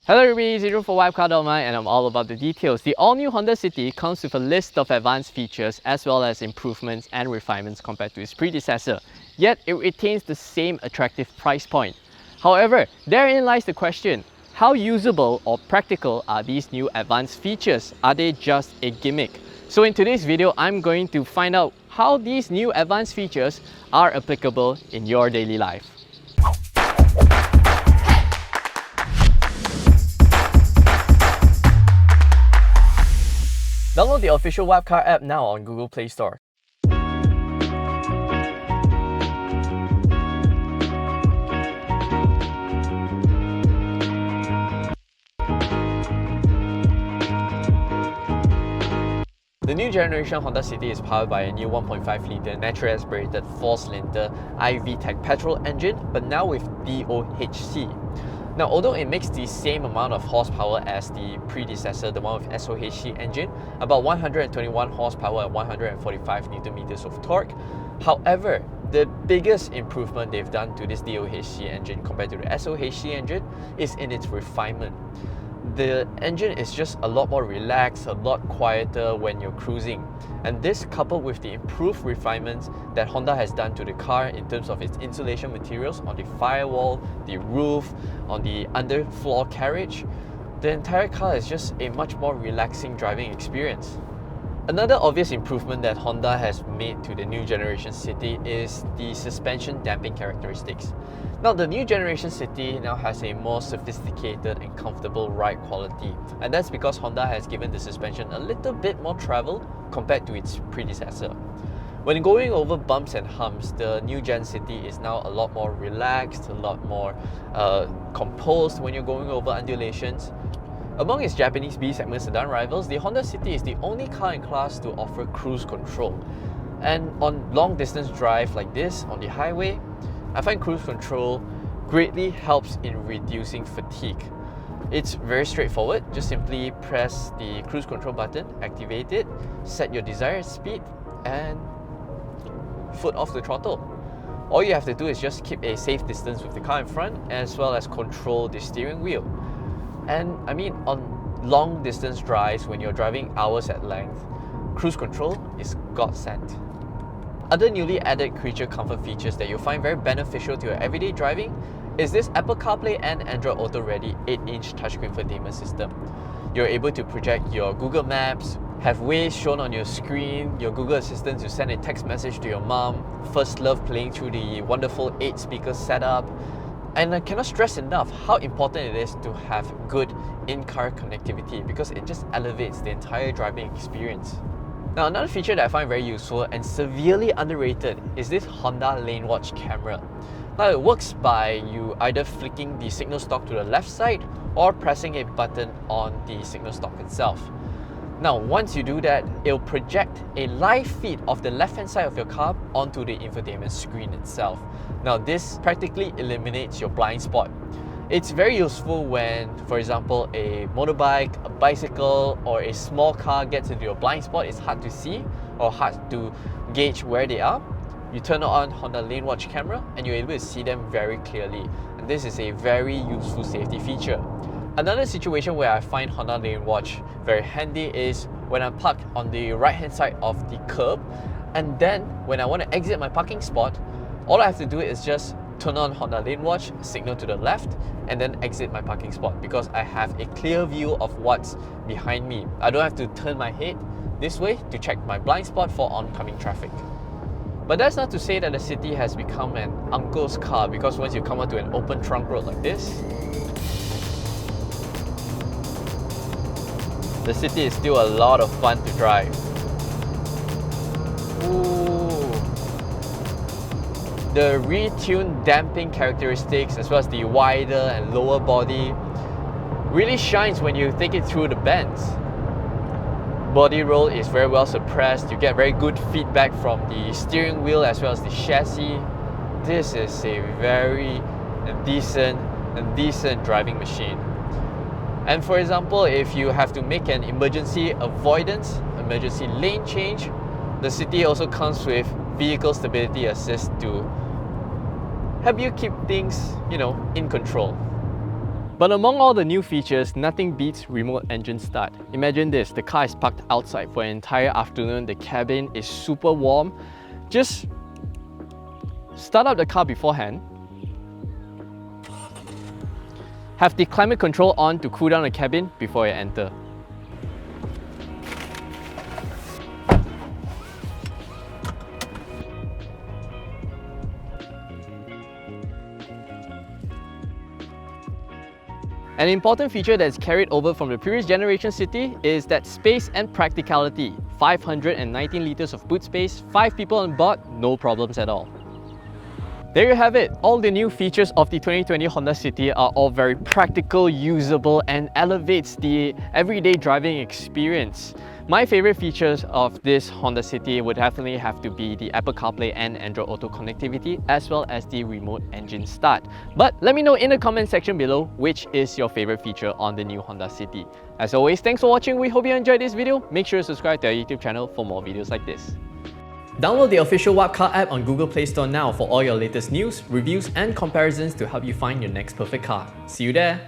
Hello everybody, it's Adrian for WapCar.my and I'm all about the details. The all-new Honda City comes with a list of advanced features as well as improvements and refinements compared to its predecessor, yet it retains the same attractive price point. However, therein lies the question, how usable or practical are these new advanced features? Are they just a gimmick? So in today's video, I'm going to find out how these new advanced features are applicable in your daily life. Download the official WapCar app now on Google Play Store. The new generation Honda City is powered by a new 1.5-litre naturally aspirated 4-cylinder i-VTEC petrol engine, but now with DOHC. Now, although it makes the same amount of horsepower as the predecessor, the one with SOHC engine, about 121 horsepower and 145 Nm of torque, however, the biggest improvement they've done to this DOHC engine compared to the SOHC engine is in its refinement. The engine is just a lot more relaxed, a lot quieter when you're cruising. And this, coupled with the improved refinements that Honda has done to the car in terms of its insulation materials on the firewall, the roof, on the underfloor carriage, the entire car is just a much more relaxing driving experience. Another obvious improvement that Honda has made to the new generation City is the suspension damping characteristics. Now, the new generation City now has a more sophisticated and comfortable ride quality, and that's because Honda has given the suspension a little bit more travel compared to its predecessor. When going over bumps and humps, the new Gen City is now a lot more relaxed, a lot more composed when you're going over undulations. Among its Japanese B-segment sedan rivals, the Honda City is the only car in class to offer cruise control. And on long distance drive like this on the highway, I find cruise control greatly helps in reducing fatigue. It's very straightforward. Just simply press the cruise control button, activate it, set your desired speed, and foot off the throttle. All you have to do is just keep a safe distance with the car in front, as well as control the steering wheel. And I mean, on long distance drives, when you're driving hours at length, cruise control is godsend. Other newly added creature comfort features that you'll find very beneficial to your everyday driving is this Apple CarPlay and Android Auto ready 8-inch touchscreen infotainment system. You're able to project your Google Maps, have Waze shown on your screen, your Google Assistant to send a text message to your mom, First Love playing through the wonderful 8-speaker setup. And I cannot stress enough how important it is to have good in-car connectivity because it just elevates the entire driving experience. Now, another feature that I find very useful and severely underrated is this Honda LaneWatch Camera. Now, it works by you either flicking the signal stock to the left side or pressing a button on the signal stock itself. Now, once you do that, it'll project a live feed of the left-hand side of your car onto the infotainment screen itself. Now, this practically eliminates your blind spot. It's very useful when, for example, a motorbike, a bicycle, or a small car gets into your blind spot. It's hard to see or hard to gauge where they are. You turn on Honda LaneWatch Camera and you're able to see them very clearly. And this is a very useful safety feature. Another situation where I find Honda LaneWatch very handy is when I'm parked on the right-hand side of the curb, and then when I want to exit my parking spot, all I have to do is just turn on Honda LaneWatch, signal to the left, and then exit my parking spot because I have a clear view of what's behind me. I don't have to turn my head this way to check my blind spot for oncoming traffic. But that's not to say that the City has become an uncle's car, because once you come onto an open trunk road like this, the City is still a lot of fun to drive. Ooh. The retuned damping characteristics as well as the wider and lower body really shines when you take it through the bends. Body roll is very well suppressed. You get very good feedback from the steering wheel as well as the chassis. This is a very decent driving machine. And for example, if you have to make an emergency avoidance, emergency lane change, the City also comes with vehicle stability assist to help you keep things, in control. But among all the new features, nothing beats remote engine start. Imagine this, the car is parked outside for an entire afternoon, the cabin is super warm. Just start up the car beforehand. Have the climate control on to cool down the cabin before you enter. An important feature that's carried over from the previous generation City is that space and practicality. 519 liters of boot space, 5 people on board, no problems at all. There you have it. All the new features of the 2020 Honda City are all very practical, usable, and elevates the everyday driving experience. My favorite features of this Honda City would definitely have to be the Apple CarPlay and Android Auto connectivity, as well as the remote engine start. But let me know in the comment section below which is your favorite feature on the new Honda City. As always, thanks for watching. We hope you enjoyed this video. Make sure to subscribe to our YouTube channel for more videos like this. Download the official WapCar app on Google Play Store now for all your latest news, reviews, and comparisons to help you find your next perfect car. See you there!